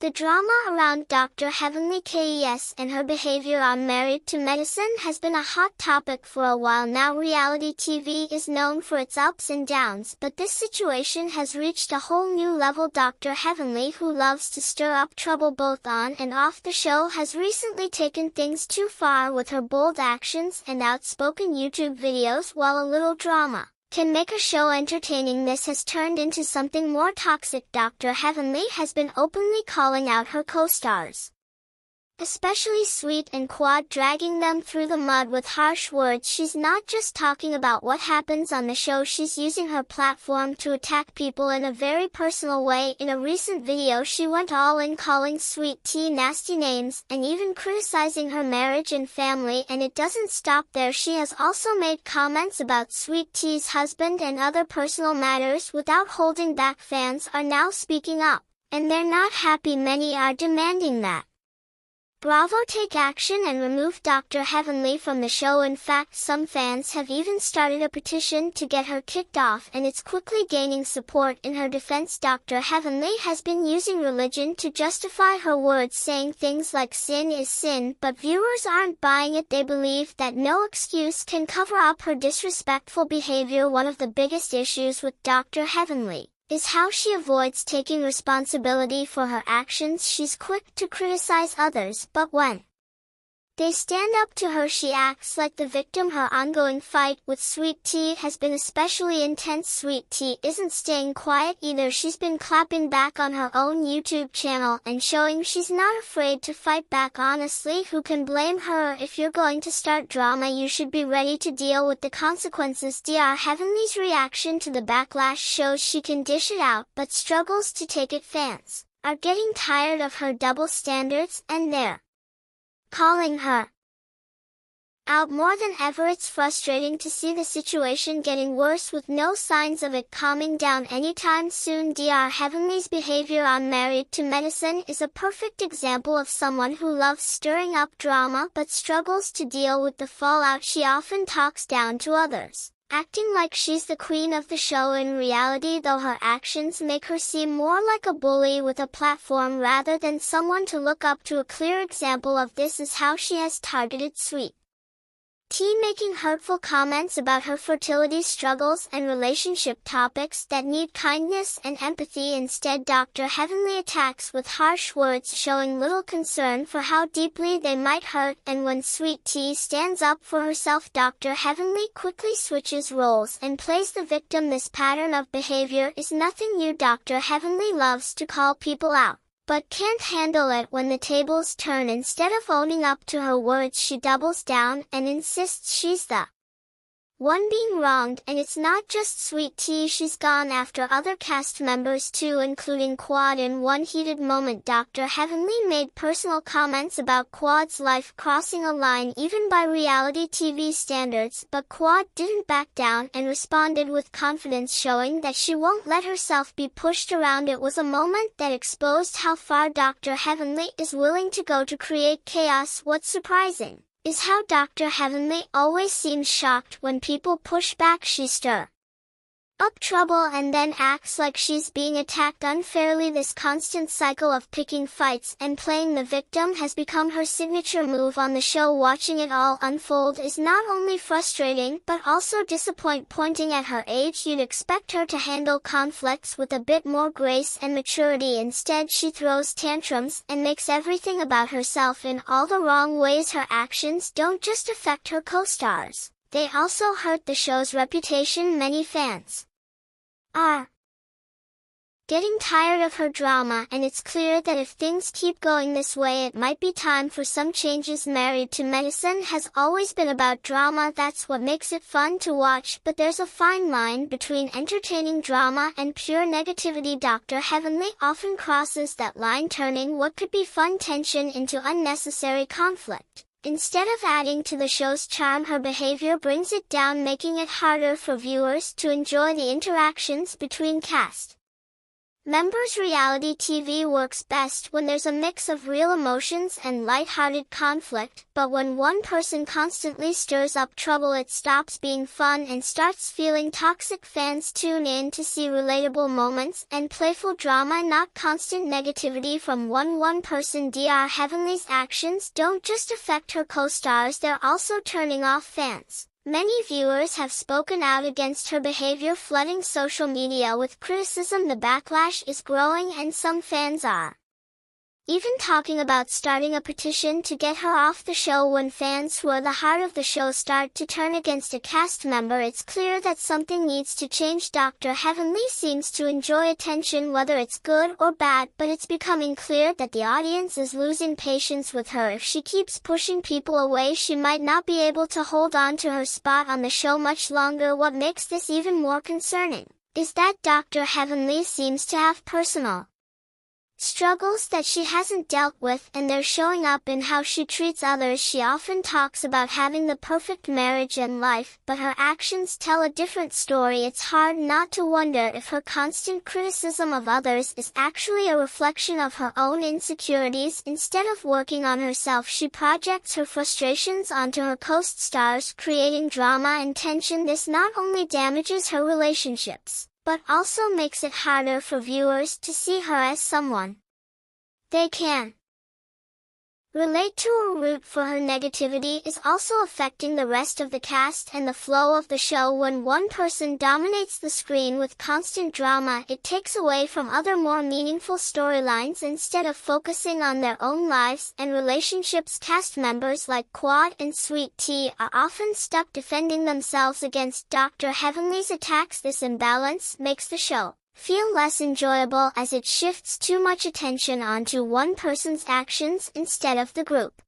The drama around Dr. Heavenly Kes and her behavior on Married to Medicine has been a hot topic for a while now. Reality TV is known for its ups and downs, but this situation has reached a whole new level. Dr. Heavenly, who loves to stir up trouble both on and off the show, has recently taken things too far with her bold actions and outspoken YouTube videos. While a little drama can make a show entertaining, this has turned into something more toxic. Dr. Heavenly has been openly calling out her co-stars, especially Sweet and Quad, dragging them through the mud with harsh words. She's not just talking about what happens on the show, she's using her platform to attack people in a very personal way. In a recent video, she went all in, calling Sweet Tea nasty names and even criticizing her marriage and family. And it doesn't stop there. She has also made comments about Sweet Tea's husband and other personal matters without holding back. Fans are now speaking up, and they're not happy. Many are demanding that Bravo take action and remove Dr. Heavenly from the show. In fact, some fans have even started a petition to get her kicked off, and it's quickly gaining support. In her defense, Dr. Heavenly has been using religion to justify her words, saying things like sin is sin, but viewers aren't buying it. They believe that no excuse can cover up her disrespectful behavior. One of the biggest issues with Dr. Heavenly is how she avoids taking responsibility for her actions. She's quick to criticize others, but when they stand up to her, she acts like the victim. Her ongoing fight with Sweet Tea has been especially intense. Sweet Tea isn't staying quiet either. She's been clapping back on her own YouTube channel and showing she's not afraid to fight back. Honestly, who can blame her? If you're going to start drama, you should be ready to deal with the consequences. Dr. Heavenly's reaction to the backlash shows she can dish it out, but struggles to take it. Fans are getting tired of her double standards, and they're calling her out more than ever. It's frustrating to see the situation getting worse with no signs of it calming down anytime soon. Dr. Heavenly's behavior on Married to Medicine is a perfect example of someone who loves stirring up drama but struggles to deal with the fallout. She often talks down to others, acting like she's the queen of the show. In reality, though, her actions make her seem more like a bully with a platform rather than someone to look up to. A clear example of this is how she has targeted Sweet Tea, making hurtful comments about her fertility struggles and relationship topics that need kindness and empathy. Instead, Dr. Heavenly attacks with harsh words, showing little concern for how deeply they might hurt. And when Sweet Tea stands up for herself, Dr. Heavenly quickly switches roles and plays the victim. This pattern of behavior is nothing new. Dr. Heavenly loves to call people out, but can't handle it when the tables turn. Instead of owning up to her words, she doubles down and insists she's the one being wronged. And it's not just Sweet Tea, she's gone after other cast members too, including Quad. In one heated moment, Dr. Heavenly made personal comments about Quad's life, crossing a line even by reality TV standards, but Quad didn't back down and responded with confidence, showing that she won't let herself be pushed around. It was a moment that exposed how far Dr. Heavenly is willing to go to create chaos. What's surprising is how Dr. Heavenly always seems shocked when people push back. She stirs up trouble and then acts like she's being attacked unfairly. This constant cycle of picking fights and playing the victim has become her signature move on the show. Watching it all unfold is not only frustrating but also disappointing. Pointing at her age, you'd expect her to handle conflicts with a bit more grace and maturity. Instead, she throws tantrums and makes everything about herself in all the wrong ways. Her actions don't just affect her co-stars, they also hurt the show's reputation. Many fans are getting tired of her drama, and it's clear that if things keep going this way, it might be time for some changes. Married to Medicine has always been about drama. That's what makes it fun to watch, but there's a fine line between entertaining drama and pure negativity. Dr. Heavenly often crosses that line, turning what could be fun tension into unnecessary conflict. Instead of adding to the show's charm, her behavior brings it down, making it harder for viewers to enjoy the interactions between cast Members reality TV works best when there's a mix of real emotions and light-hearted conflict, but when one person constantly stirs up trouble it stops being fun and starts feeling toxic. Fans tune in to see relatable moments and playful drama, not constant negativity from one person. Dr. Heavenly's actions don't just affect her co-stars, they're also turning off fans. Many viewers have spoken out against her behavior, flooding social media with criticism. The backlash is growing and some fans are even talking about starting a petition to get her off the show. When fans who are the heart of the show start to turn against a cast member, it's clear that something needs to change. Dr. Heavenly seems to enjoy attention, whether it's good or bad, but it's becoming clear that the audience is losing patience with her. If she keeps pushing people away, she might not be able to hold on to her spot on the show much longer. What makes this even more concerning is that Dr. Heavenly seems to have personal struggles that she hasn't dealt with, and they're showing up in how she treats others. She often talks about having the perfect marriage and life, but her actions tell a different story. It's hard not to wonder if her constant criticism of others is actually a reflection of her own insecurities. Instead of working on herself, she projects her frustrations onto her co-stars, creating drama and tension. This not only damages her relationships, but also makes it harder for viewers to see her as someone they can relate to or root for. Her negativity is also affecting the rest of the cast and the flow of the show. When one person dominates the screen with constant drama, it takes away from other more meaningful storylines instead of focusing on their own lives and relationships. Cast members like Quad and Sweet Tea are often stuck defending themselves against Dr. Heavenly's attacks. This imbalance makes the show feel less enjoyable as it shifts too much attention onto one person's actions instead of the group.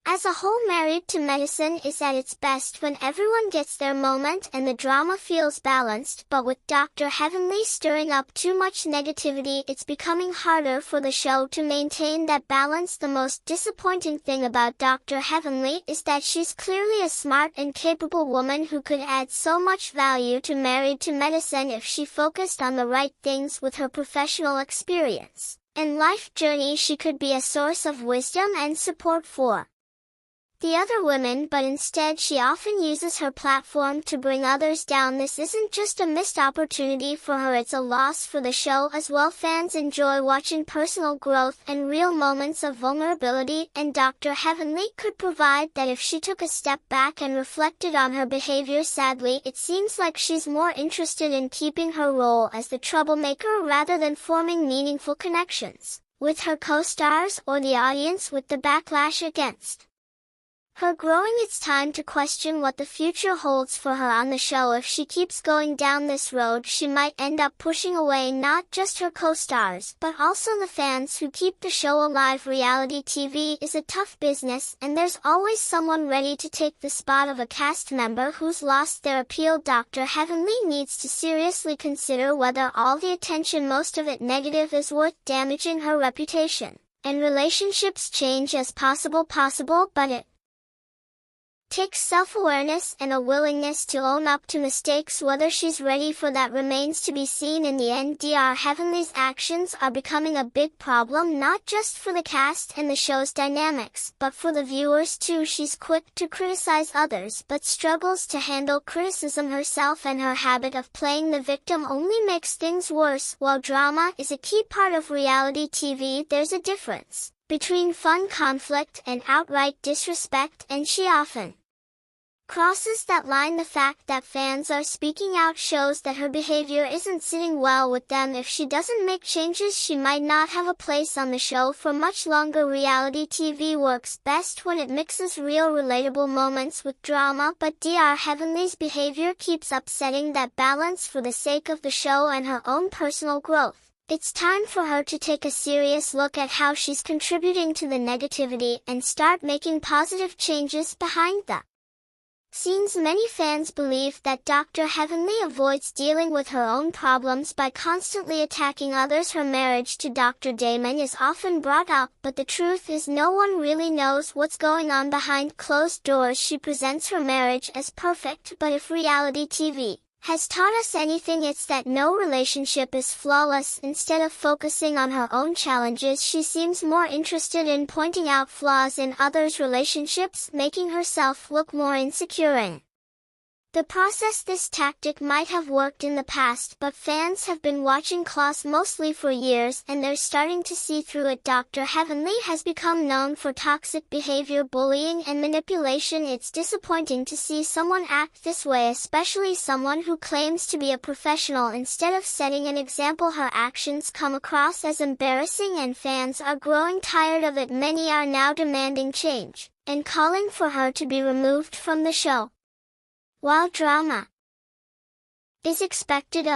As a whole, Married to Medicine is at its best when everyone gets their moment and the drama feels balanced, but with Dr. Heavenly stirring up too much negativity, it's becoming harder for the show to maintain that balance. The most disappointing thing about Dr. Heavenly is that she's clearly a smart and capable woman who could add so much value to Married to Medicine if she focused on the right things. With her professional experience and life journey, she could be a source of wisdom and support for the other women, but instead she often uses her platform to bring others down. This isn't just a missed opportunity for her, it's a loss for the show as well. Fans enjoy watching personal growth and real moments of vulnerability, and Dr. Heavenly could provide that if she took a step back and reflected on her behavior. Sadly, it seems like she's more interested in keeping her role as the troublemaker rather than forming meaningful connections with her co-stars or the audience. With the backlash against her growing, it's time to question what the future holds for her on the show. If she keeps going down this road, she might end up pushing away not just her co-stars, but also the fans who keep the show alive. Reality TV is a tough business, and there's always someone ready to take the spot of a cast member who's lost their appeal. Dr. Heavenly needs to seriously consider whether all the attention, most of it negative, is worth damaging her reputation and relationships. Change as possible, but it takes self-awareness and a willingness to own up to mistakes. Whether she's ready for that remains to be seen. In the end, Dr. Heavenly's actions are becoming a big problem, not just for the cast and the show's dynamics, but for the viewers too. She's quick to criticize others, but struggles to handle criticism herself, and her habit of playing the victim only makes things worse. While drama is a key part of reality TV, there's a difference between fun conflict and outright disrespect, and she often crosses that line. The fact that fans are speaking out shows that her behavior isn't sitting well with them. If she doesn't make changes, she might not have a place on the show for much longer. Reality TV works best when it mixes real relatable moments with drama, but Dr. Heavenly's behavior keeps upsetting that balance for the sake of the show and her own personal growth. It's time for her to take a serious look at how she's contributing to the negativity and start making positive changes behind the scenes. Many fans believe that Dr. Heavenly avoids dealing with her own problems by constantly attacking others. Her marriage to Dr. Damon is often brought up, but the truth is no one really knows what's going on behind closed doors. She presents her marriage as perfect, but if reality TV has taught us anything, it's that no relationship is flawless. Instead of focusing on her own challenges, she seems more interested in pointing out flaws in others' relationships, making herself look more insecure in the process. This tactic might have worked in the past, but fans have been watching Klaus mostly for years and they're starting to see through it. Dr. Heavenly has become known for toxic behavior, bullying, and manipulation. It's disappointing to see someone act this way, especially someone who claims to be a professional. Instead of setting an example, her actions come across as embarrassing and fans are growing tired of it. Many are now demanding change and calling for her to be removed from the show. While drama is expected,